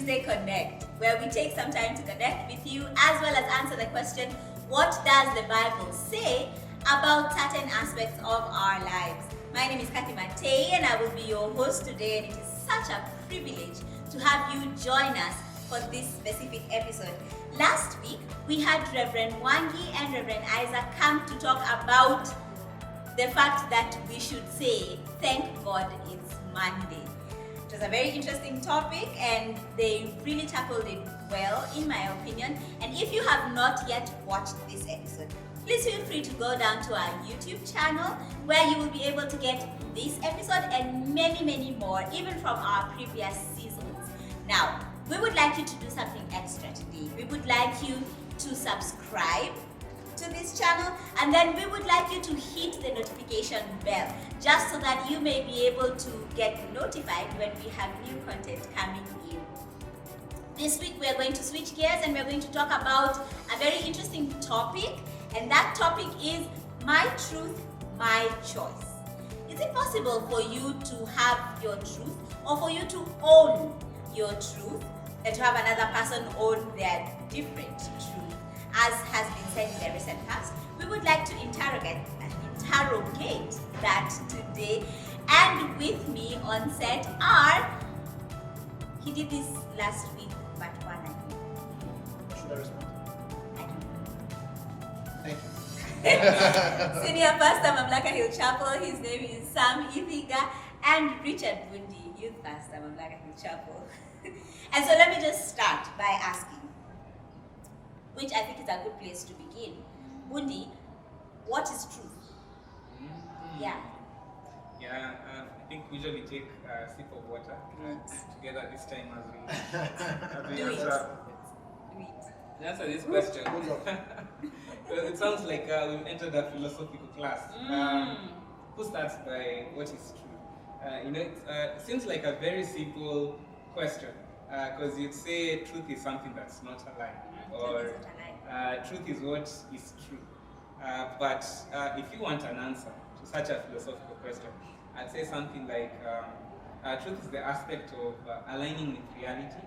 Tuesday Connect, where we take some time to connect with you as well as answer the question, what does the Bible say about certain aspects of our lives? My name is Kathy Matei and I will be your host today, and it is such a privilege to have you join us for this specific episode. Last week, we had Reverend Wangi and Reverend Isaac come to talk about the fact that we should say, thank God it's Monday. It was a very interesting topic and they really tackled it well, in my opinion. And if you have not yet watched this episode, please feel free to go down to our YouTube channel where you will be able to get this episode and many, many more, even from our previous seasons. Now, we would like you to do something extra today. We would like you to subscribe to this channel, and then we would like you to hit the notification bell just so that you may be able to get notified when we have new content coming in. This week we are going to switch gears and we are going to talk about a very interesting topic, and that topic is my truth, my choice. Is it possible for you to have your truth, or for you to own your truth, and to have another person own their different truth? As has been said in the recent past, we would like to interrogate that today. And with me on set are, he did this last week, but one I think. Should I respond? I don't Thank you. Senior Pastor Mamlaka Hill Chapel, his name is Sam Ithiga, and Richard Bundi, Youth Pastor Mamlaka Hill Chapel. And so let me just start by asking, which I think is a good place to begin. Bundi, what is truth? Yeah. Yeah, I think we usually take a sip of water together this time as we Do it. answer. Do it. Answer this question. Well, it sounds like we've entered a philosophical class. Who starts by what is true? It seems like a very simple question, because you'd say truth is something that's not a lie, or truth is what is true. But if you want an answer to such a philosophical question, I'd say something like truth is the aspect of aligning with reality.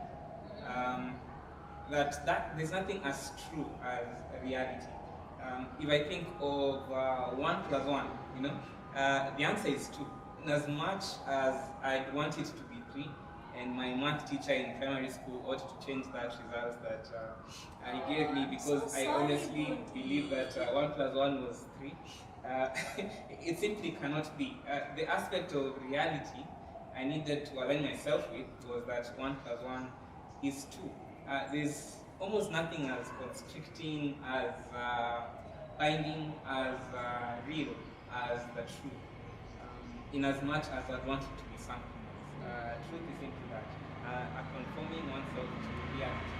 That there's nothing as true as reality. If I think of 1 plus 1, the answer is 2. And as much as I'd want it to be 3, and my math teacher in primary school ought to change that result that he gave me, because I honestly believe that 1 plus 1 was 3. It simply cannot be. The aspect of reality I needed to align myself with was that 1 plus 1 is 2. There's almost nothing as constricting, as binding, as real as the truth. In as much as I want it to be something else. Truth is simply that. Conforming oneself to reality.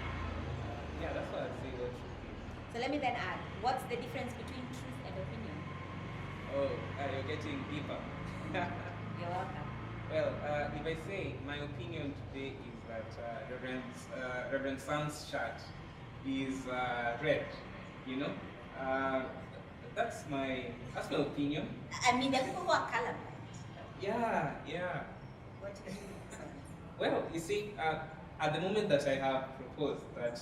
That's what I'd say what truth is. So let me then add, what's the difference between truth and opinion? Oh, you're getting deeper. You're welcome. Well, if I say my opinion today is that Reverend Sam's shirt is red, that's my opinion. I mean, there are people who are colorblind. Yeah. What is it? Well, you see, at the moment that I have proposed that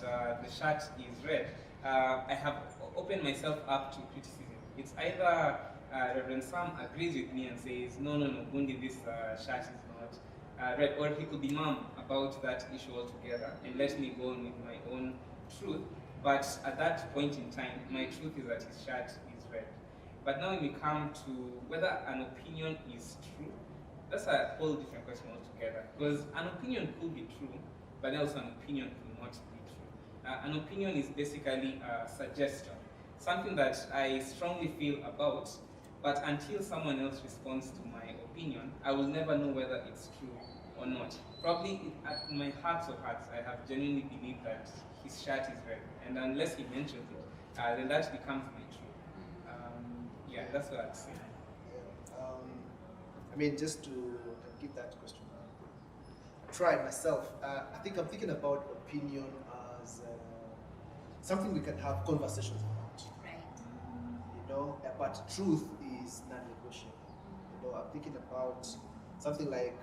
the shirt is red, I have opened myself up to criticism. It's either Reverend Sam agrees with me and says, no, Bundi, this shirt is not red, or he could be mum about that issue altogether and let me go on with my own truth. But at that point in time, my truth is that his shirt is red. But now when we come to whether an opinion is true, that's a whole different question altogether. Because an opinion could be true, but also an opinion could not be true. An opinion is basically a suggestion, something that I strongly feel about, but until someone else responds to my opinion, I will never know whether it's true or not. Probably in my heart of hearts, I have genuinely believed that his shirt is red, and unless he mentions it, then that becomes my truth. That's what I'd say. Just to give that question a try myself, I think I'm thinking about opinion as something we can have conversations about. Right. But truth is non-negotiable. I'm thinking about something like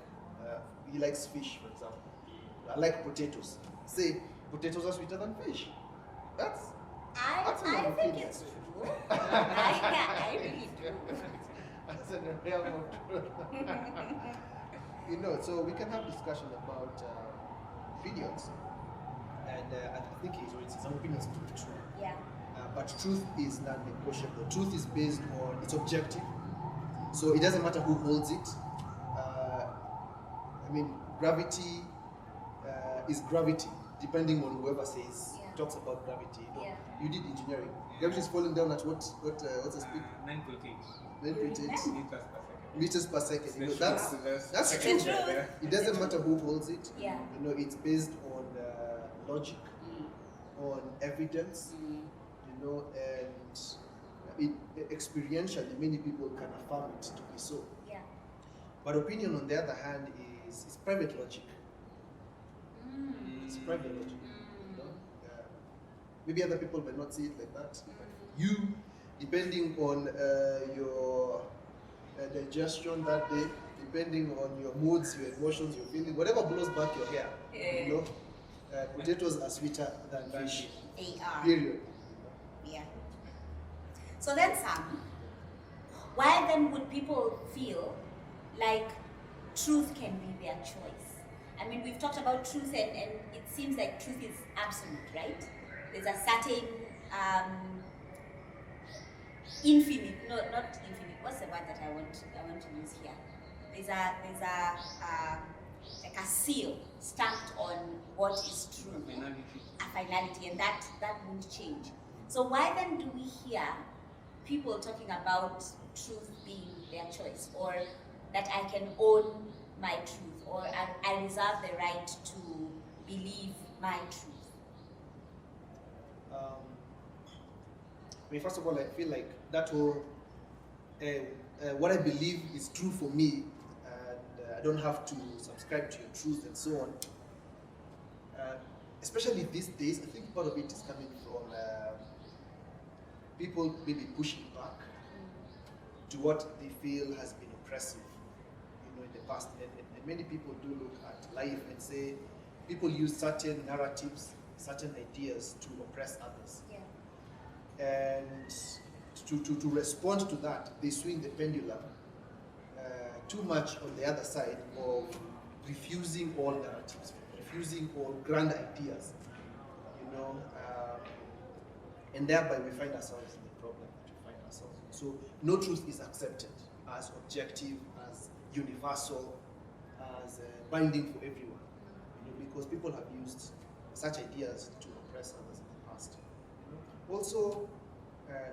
he likes fish, for example. I like potatoes. Say potatoes are sweeter than fish. That's I an think opinion. it's true. I really do. That's a realm of truth. You know, so we can have discussion about opinions, and I think some opinions to be true. Yeah. But truth is non-negotiable. Truth is based on, it's objective. So it doesn't matter who holds it. I mean, gravity is gravity, depending on whoever says, Yeah. talks about gravity. You know, Yeah. you did engineering. Gravity is falling down at what's the speed? 9.8 9.8 meters per second. meters per second. You know, that's It's true. true. It doesn't matter who holds it. Yeah. You know, it's based on logic, on evidence. You know, and experientially, many people can affirm it to be so. Yeah. But opinion, on the other hand, is private logic. It's private logic. You know? Maybe other people may not see it like that. But you, depending on your digestion that day, depending on your moods, your emotions, your feelings, whatever blows back your hair, you know, potatoes are sweeter than fish. They are. Period. Yeah. So then, Sam, why then would people feel like truth can be their choice? I mean, we've talked about truth, and it seems like truth is absolute, right? There's a certain infinite, no, not infinite. What's the word that I want to use here? There's a like a seal stamped on what is true, a finality, and that won't change. So why then do we hear people talking about truth being their choice, or that I can own my truth, or I reserve the right to believe my truth? I mean, first of all, I feel like that whole what I believe is true for me, and I don't have to subscribe to your truth and so on. Especially these days, I think part of it is coming from people maybe pushing back to what they feel has been oppressive, you know, in the past. And many people do look at life and say people use certain narratives, certain ideas to oppress others. Yeah. And to respond to that, they swing the pendulum too much on the other side of refusing all narratives, refusing all grand ideas, you know, and thereby we find ourselves in the problem that we find ourselves in. So no truth is accepted as objective, as universal, as binding for everyone, you know, because people have used such ideas to oppress others in the past. You know? Also,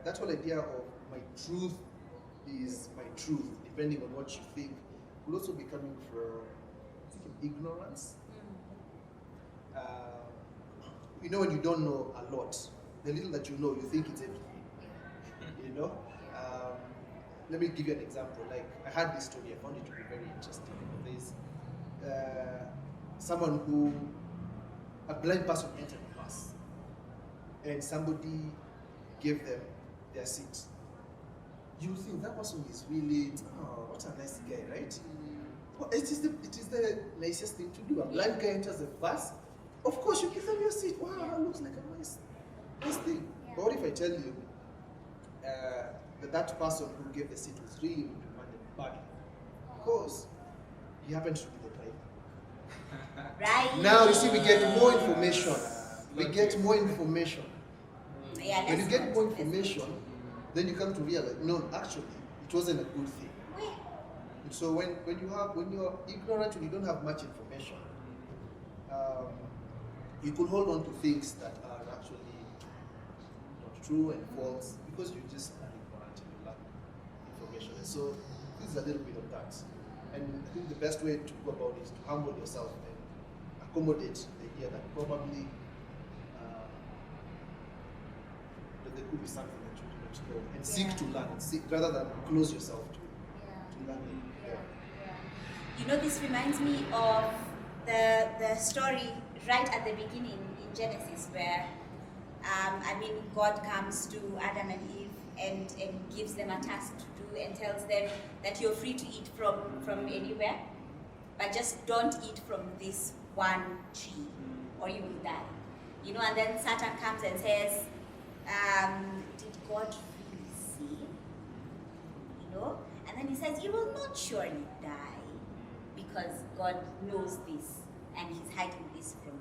that whole idea of my truth is my truth, depending on what you think, will also be coming from ignorance. You know, when you don't know a lot, the little that you know, you think it's everything. You know? Let me give you an example. Like, I had this story, I found it to be very interesting. There's someone who, a blind person entered the bus, and somebody gave them their seat. You think that person is really, oh, what a nice guy, right? Well, it is the nicest thing to do. A blind guy enters the bus, of course you give them your seat. Wow, looks like a nice thing. Yeah. But what if I tell you that person who gave the seat was really reprimanded badly because he happened to be the driver? Right. Now you see, we get more information. We get more information. Yeah, When you let's get not- more let's not- information, then you come to realize, no, actually, it wasn't a good thing. Wait. And so when you're ignorant and you don't have much information, you could hold on to things that are actually not true and false because you just are ignorant and you lack information. And so this is a little bit of that. And I think the best way to go about it is to humble yourself and accommodate the idea that probably that there could be something that you do not know and seek to learn, rather than close yourself to learning. You know, this reminds me of the story right at the beginning in Genesis where, God comes to Adam and Eve and gives them a task to do and tells them that you're free to eat from anywhere, but just don't eat from this one tree or you will die. You know, and then Satan comes and says, did God really say? You know? And then he says, you will not surely die because God knows this and he's hiding this from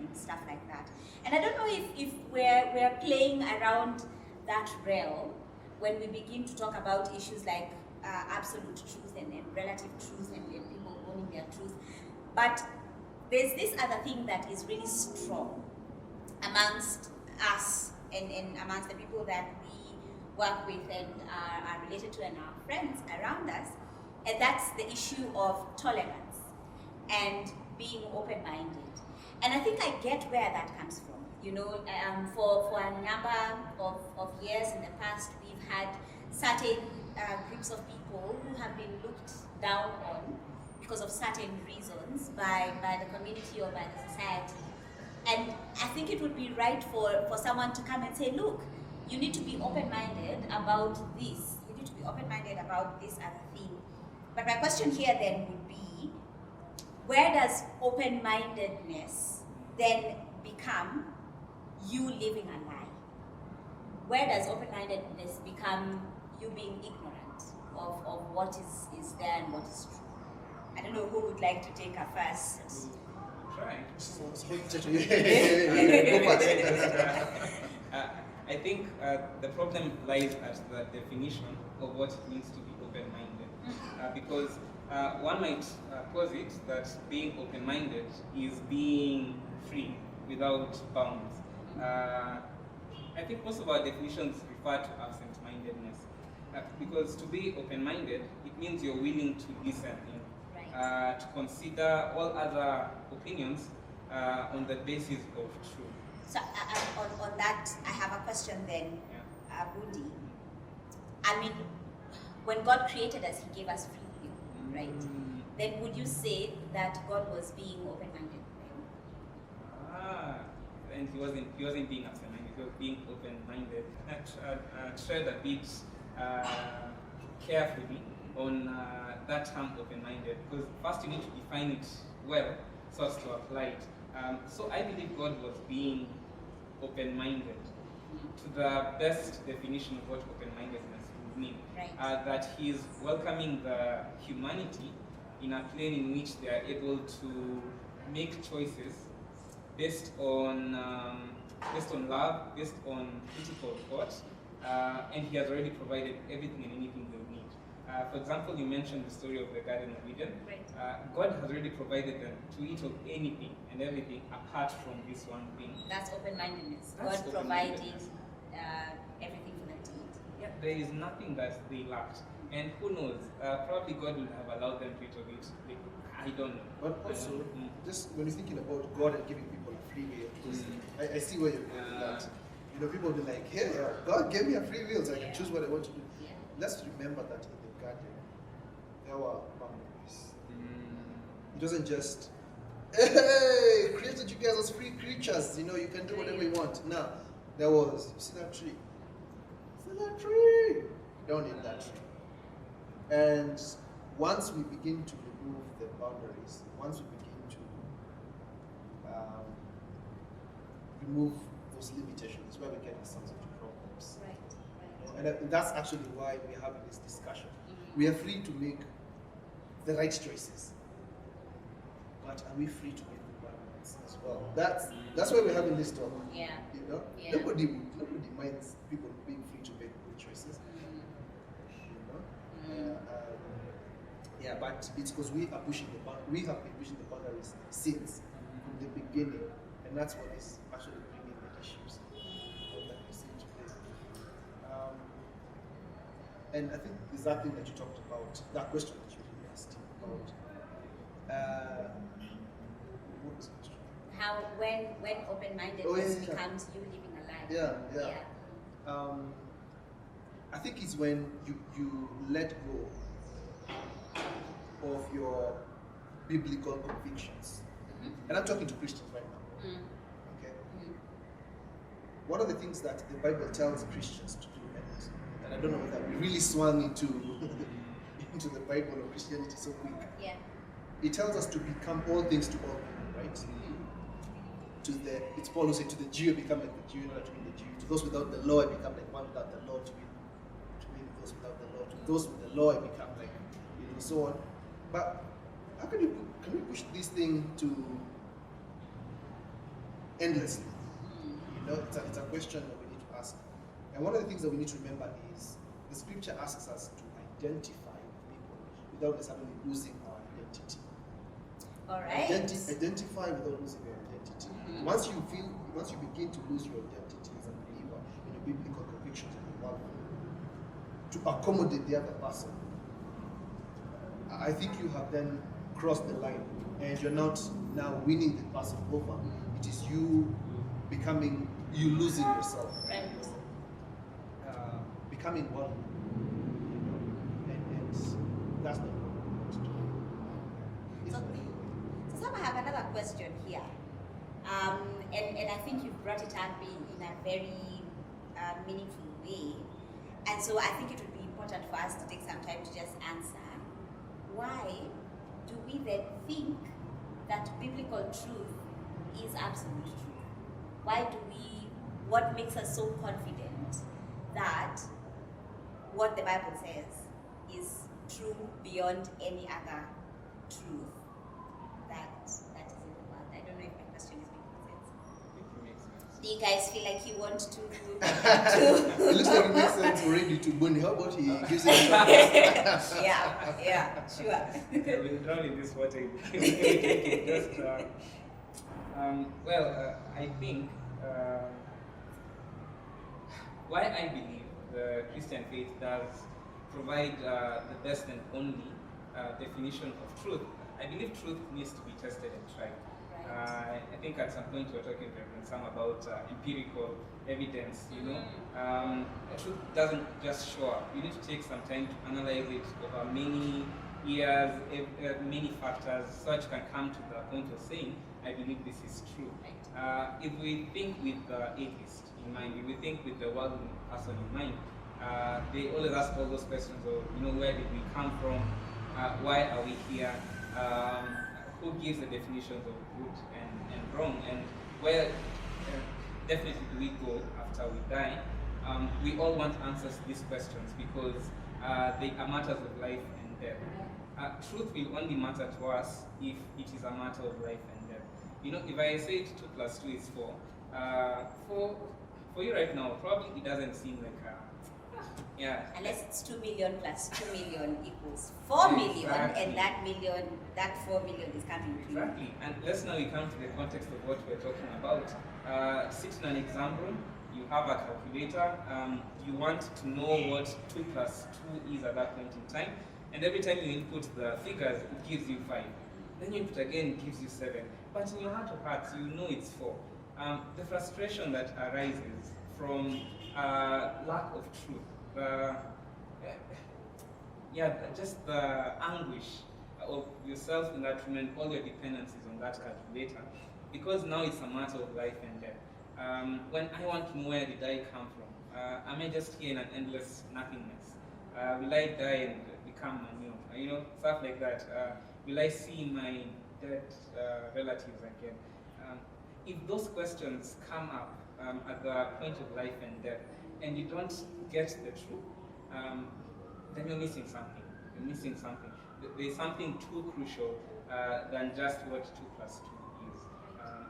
you and stuff like that. And I don't know if we're playing around that realm when we begin to talk about issues like absolute truth and relative truth and people owning their truth. But there's this other thing that is really strong amongst us and amongst the people that we work with and are related to and our friends around us, and that's the issue of tolerance and being open-minded. And I think I get where that comes from. You know, for a number of years in the past, we've had certain groups of people who have been looked down on because of certain reasons by the community or by the society. And I think it would be right for someone to come and say, look, you need to be open-minded about this. You need to be open-minded about this other thing. But my question here then would be, where does open-mindedness then become you living a lie? Where does open-mindedness become you being ignorant of what is there and what is true? I don't know who would like to take a first. Try. I think the problem lies at the definition of what it means to be open-minded. Because one might posit that being open-minded is being free without bounds. I think most of our definitions refer to absent-mindedness. Because to be open-minded, it means you're willing to listen in, to consider all other opinions on the basis of truth. So on that, I have a question then, Bundi. I mean, when God created us, He gave us free will, right? Then would you say that God was being open-minded? And he wasn't being absent-minded. He was being open-minded. Tread a bit carefully on that term open-minded, because first you need to define it well so as to apply it. So I believe God was being open-minded to the best definition of what open-mindedness would mean. Right. That He is welcoming the humanity in a plane in which they are able to make choices based on love, based on critical thought, and He has already provided everything and anything they need. For example, you mentioned the story of the Garden of Eden. Right. God has already provided them to eat of anything and everything apart from this one thing. That's open-mindedness. That's God providing open-mindedness. everything for them to eat. Yeah, there is nothing that they lacked. And who knows, probably God would have allowed them to eat of it. I don't know. But also, just when you're thinking about God and giving people a free will, because I see where you're going with that. You know, people will be like, hey, God gave me a free will so I can choose what I want to do. Yeah. Let's remember that in the garden, there were boundaries. It wasn't just, hey, created you guys as free creatures, you know, you can do whatever you want. No, there was, you see that tree? See that tree? You don't need that tree. And once we begin to remove the boundaries, once we begin to remove those limitations, where we get ourselves into problems. Right. And that's actually why we're having this discussion. We are free to make the right choices, but are we free to make the bad ones as well? That's why we're having this talk. Yeah. You know, Yeah. nobody minds people being free to make good choices. You know, yeah, but it's because we are pushing we have been pushing the boundaries since from the beginning, and that's what is actually bringing the issues that we see today. And I think there's that thing that you talked about, that question that you asked about. What was the question? How when open-mindedness becomes you living a lie. Yeah. I think it's when you let go of your biblical convictions. And I'm talking to Christians right now. Okay. One of the things that the Bible tells Christians to do, and I don't know whether we really swung into the Bible or Christianity so quick. Yeah. It tells us to become all things to all people, right? right? It's Paul who said, to the Jew become like the Jew, not to be the Jew. To those without the law, I become like one without the law, to be those without the law. To those with the law, I become like, so on. But how can we push this thing to endlessly? It's a question that we need to ask. And one of the things that we need to remember is the scripture asks us to identify with people without necessarily losing our identity. All right. Identify without losing your identity. Once you begin to lose your identity as a believer in your biblical convictions in the world, to accommodate the other person, I think you have then crossed the line, and you're not now winning the person over. It is you losing yourself, right? Becoming one, and that's not what we want to do. So Sam, I have another question here, and I think you've brought it up in a very meaningful way, and so I think it would be important for us to take some time to just answer. Why do we then think that biblical truth is absolute truth? What makes us so confident that what the Bible says is true beyond any other truth that is in the world? I don't know if my question is making sense. Do you guys feel like you want to It looks like it makes sense already to Bonnie. How about he gives it yeah, sure. I've been drowned in this water. I think why I believe the Christian faith does provide the best and only definition of truth. I believe truth needs to be tested and tried. Right. I think at some point we were talking to some about empirical evidence. Truth doesn't just show up. You need to take some time to analyze it over many years, many factors, so that you can come to the point of saying, I believe this is true. If we think with the atheist in mind, if we think with the worldly person in mind, they always ask all those questions of, where did we come from? Why are we here? Who gives the definitions of good and wrong? And where definitely do we go after we die? We all want answers to these questions because they are matters of life and death. Truth will only matter to us if it is a matter of life and death. If I say 2 + 2 is 4, for you right now, probably it doesn't seem like Unless it's 2 million plus 2 million equals 4 million, exactly. And that 4 million is coming to you. Exactly. And let's now we come to the context of what we're talking about. Sit in an exam room, you have a calculator, you want to know what 2 + 2 is at that point in time, and every time you input the figures, it gives you 5. Then you input again, it gives you 7. But in your heart of hearts, you know it's 4. The frustration that arises from lack of truth, just the anguish of yourself in that room and all your dependencies on that calculator, because now it's a matter of life and death. When I want to know where did I come from, am I just here in an endless nothingness? Will I die and become manure? Stuff like that. Will I see my dead relatives again? If those questions come up at the point of life and death, and you don't get the truth, then you're missing something. There's something too crucial than just what 2 + 2 is.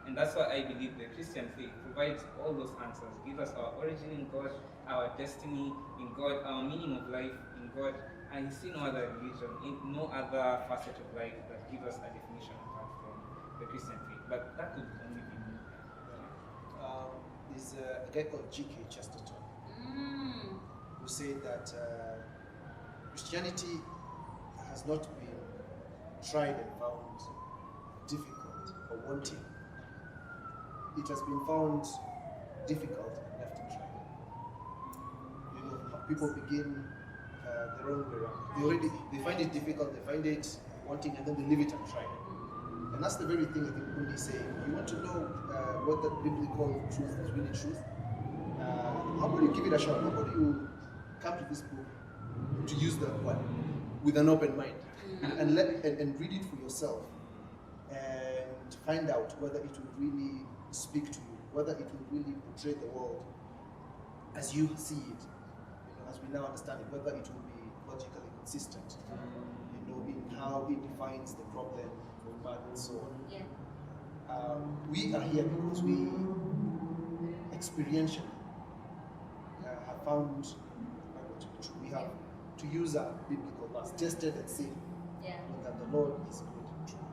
And that's why I believe the Christian faith provides all those answers, gives us our origin in God, our destiny in God, our meaning of life in God. I see no other religion, no other facet of life that gives us a definition apart from the Christian faith. But that could only be me. There's a guy called G.K. Chesterton who said that Christianity has not been tried and found difficult or wanting. It has been found difficult and left to try. People begin the wrong way around. They find it difficult, they find it wanting, and then they leave it and try. And that's the very thing I think Bundi is saying. You want to know what the biblical truth is really truth? How about you give it a shot? How about you come to this book to use the one with an open mind and read it for yourself and find out whether it will really speak to you, whether it will really portray the world as you see it, as we now understand it, whether it will be logically consistent, in how it defines the problem of man and so on. Yeah. We are here because we experientially have found Bible to be true. We have, to use a biblical verse, tested and seen that the Lord is good and true.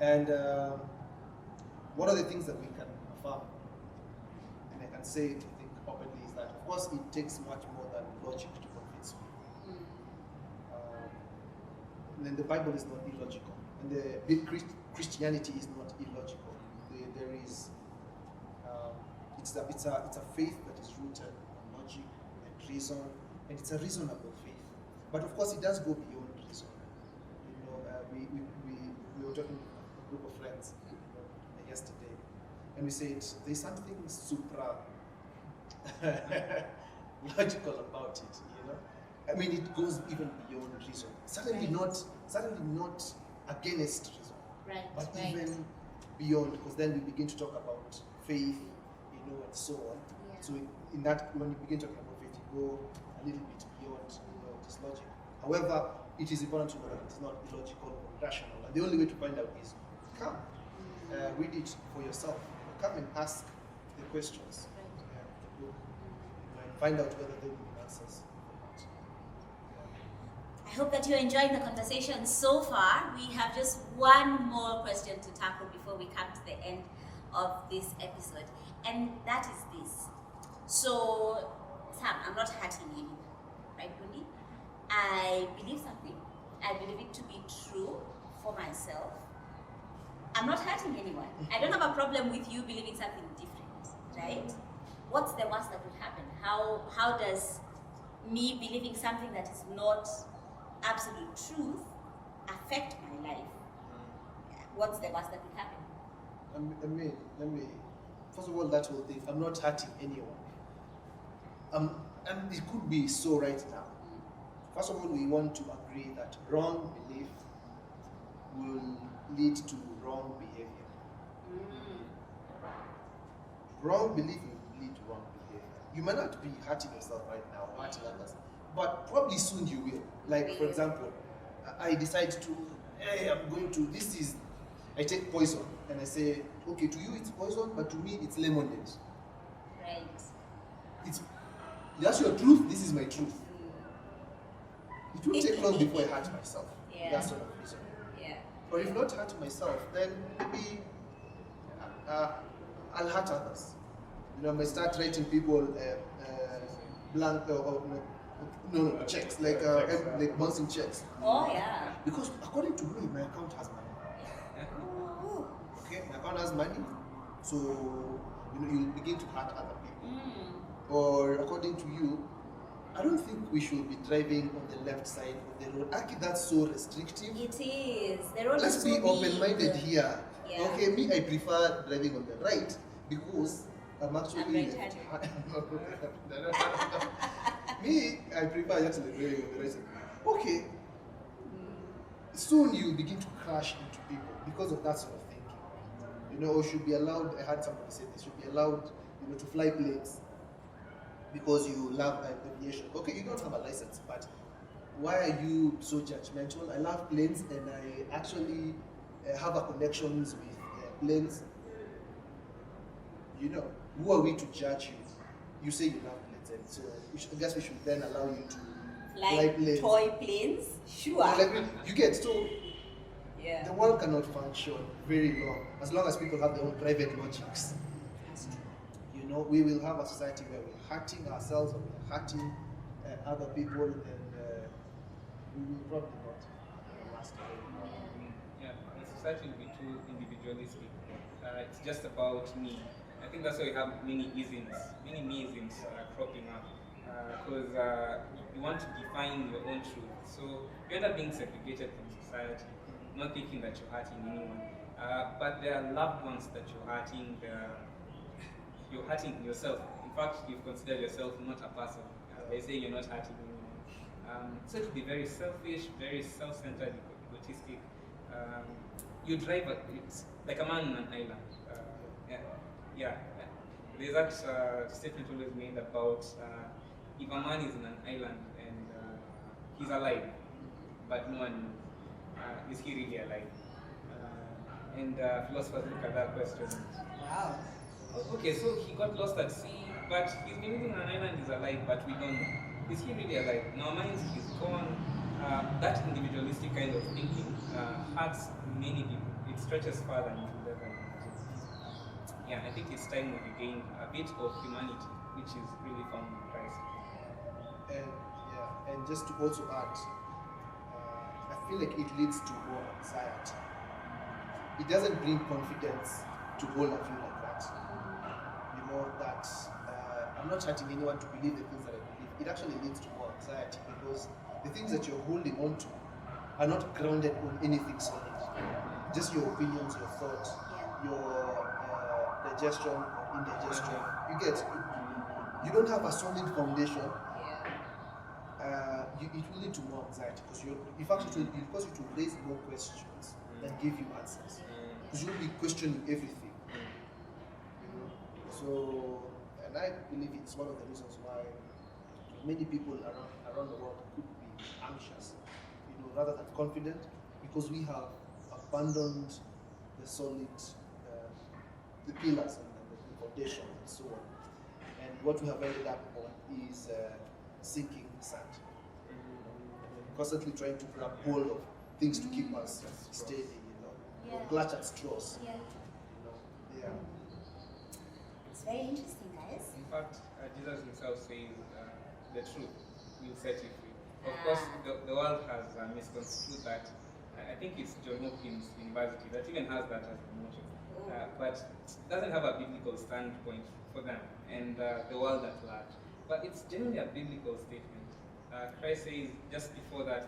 And one of the things that we can affirm, and I can say it, I think, openly, is that, of course, it takes much more than logic to convince me. Then the Bible is not illogical, and the Christianity is not illogical. There is, it's a faith that is rooted on logic and reason, and it's a reasonable faith. But of course, it does go beyond reason. We were talking to a group of friends yesterday, and we said there's something supra logical about it. I mean, it goes even beyond reason. Certainly not against reason, but even beyond, because then we begin to talk about faith, and so on. Yeah. So in that, when you begin talking about faith, you go a little bit beyond, just logic. However, it is important to know that it's not illogical or rational, and the only way to find out is come, read it for yourself, come and ask the questions, the book, and find out whether there will be answers. I hope that you're enjoying the conversation so far. We have just one more question to tackle before we come to the end of this episode, and that is this. So, Sam, I'm not hurting anyone, right, Bundi? I believe something. I believe it to be true for myself. I'm not hurting anyone. I don't have a problem with you believing something different, right? What's the worst that would happen? How does me believing something that is not absolute truth affect my life? What's the worst that would happen? Let me, first of all, that whole thing, I'm not hurting anyone. And it could be so right now. First of all, we want to agree that wrong belief will lead to wrong behavior. Wrong belief will lead to wrong behavior. You might not be hurting yourself right now, hurting others, but probably soon you will. Like, for example, I decide to, hey, I take poison, and I say, okay, to you it's poison, but to me it's lemonade. Right. That's your truth, this is my truth. It won't take long before I hurt myself. Yeah. That sort of reason. Yeah. Or if not hurt myself, then maybe I'll hurt others. I might start writing people blank checks, like bouncing checks. Oh yeah. Because according to me, my account has money. Okay, my account has money, so you begin to hurt other people. Or according to you, I don't think we should be driving on the left side of the road. Actually, that's so restrictive. It is. The road Let's is be so open-minded big. here. Yeah. Okay, me, I prefer driving on the right because I'm actually me, I prefer actually driving on the right side. Okay. Soon you begin to crash into people because of that sort of thinking. Or should be allowed, I heard somebody say this, should be allowed, to fly planes because you love aviation. Okay, you don't have a license, but why are you so judgmental? I love planes and I actually have a connections with planes. Who are we to judge you? You say you love planes, and so I guess we should then allow you to fly planes. Toy planes? Sure. You get, so Yeah. the world cannot function very long as long as people have their own private logics. That's true. We will have a society where we're hurting ourselves or we're hurting other people, and we will probably not last very long. Yeah, the society will be too individualistic. It's just about me. I think that's why we have many isms, many me-isms cropping up. Because you want to define your own truth. So you end up being segregated from society, not thinking that you're hurting anyone. But there are loved ones that you're hurting. You're hurting yourself. In fact, you've considered yourself not a person. They say you're not hurting anyone. So to be very selfish, very self-centered, egotistic. you drive, it's like a man on an island. Yeah, yeah. There's that statement always made about if a man is in an island and he's alive, but no one knows, is he really alive? And philosophers look at that question. Wow. Okay, so he got lost at sea, but he's been living on an island, he's alive, but we don't know. Is he really alive? In our minds, he's gone. That individualistic kind of thinking hurts many people. It stretches further into the yeah, I think it's time we regain a bit of humanity, which is really found in Christ. And just to also add, I feel like it leads to more anxiety. It doesn't bring confidence to hold a view like that. You know that I'm not chatting anyone to believe the things that I believe. It actually leads to more anxiety because the things that you're holding on to are not grounded on anything solid. Just your opinions, your thoughts, your digestion or indigestion. You don't have a solid foundation. It will lead to more anxiety because it cause you to raise more questions than give you answers. Because you'll be questioning everything. You know? So, and I believe it's one of the reasons why many people around the world could be anxious, rather than confident, because we have abandoned the solid, the pillars and the foundation and so on. And what we have ended up on is sinking sand. Constantly trying to grab hold of things to keep us steady, or clutch at straws. Yeah. It's very interesting, guys. In fact, Jesus himself says the truth will set you free. Of course, the world has misconstrued that. I think it's John Hopkins University that even has that as a motto. But it doesn't have a biblical standpoint for them and the world at large. But it's generally a biblical statement. Christ says just before that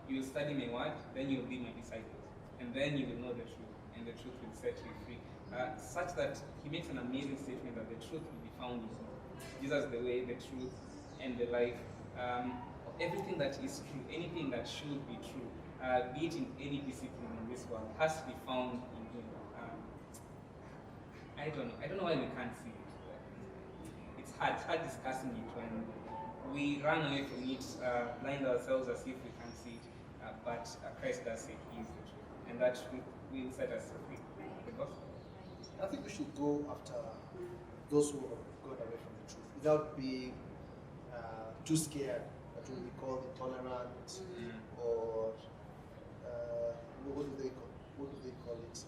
you will study my word, then you will be my disciples, and then you will know the truth, and the truth will set you free. Such that he makes an amazing statement that the truth will be found in him. Jesus, the way, the truth, and the life. Everything that is true, anything that should be true, be it in any discipline in this world, has to be found in him. I don't know why we can't see it. It's hard discussing it when we run away from it, blind ourselves as if we can't see it, but Christ does say he is the truth, and that truth will set us free. The gospel. I think we should go after those who have gone away from the truth without being too scared that we'll be called intolerant or what do they call it?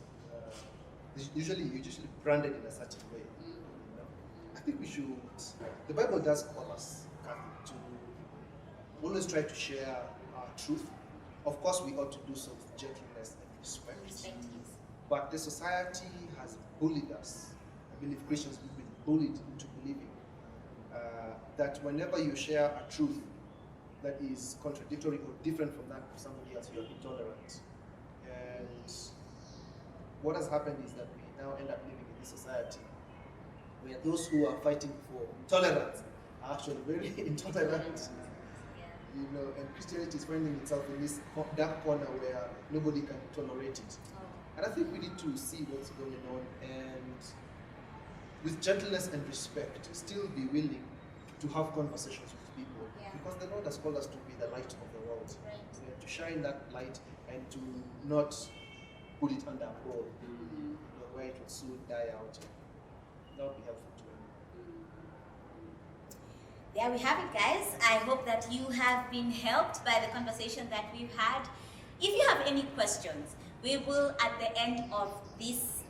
Usually branded in a certain way. I think we should. The Bible does call us to always try to share our truth. Of course, we ought to do so with gentleness and respect. But the society has bullied us. I believe Christians have been bullied into believing that whenever you share a truth that is contradictory or different from that of somebody else, you're intolerant. And what has happened is that we now end up living in this society where those who are fighting for tolerance are actually very intolerant. And Christianity is finding itself in this dark corner where nobody can tolerate it. And I think we need to see what's going on and with gentleness and respect still be willing to have conversations with people, because the Lord has called us to be the light of the world, to shine that light and to not put it under a bowl, where it will soon die out. That would be helpful to them. There we have it, guys. I hope that you have been helped by the conversation that we've had. If you have any questions, we will at the end of this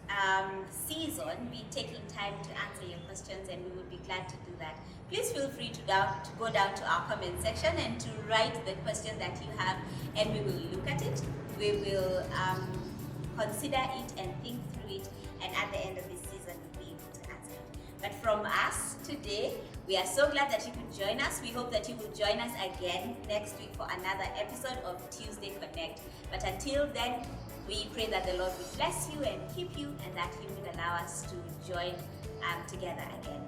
season be taking time to answer your questions, and we would be glad to do that. Please feel free to go down to our comment section and to write the question that you have, and we will look at it. We will consider it and think through it, and at the end of this season we'll be able to answer it. But from us today, we are so glad that you could join us. We hope that you will join us again next week for another episode of Tuesday Connect. But until then, we pray that the Lord will bless you and keep you, and that He will allow us to join together again.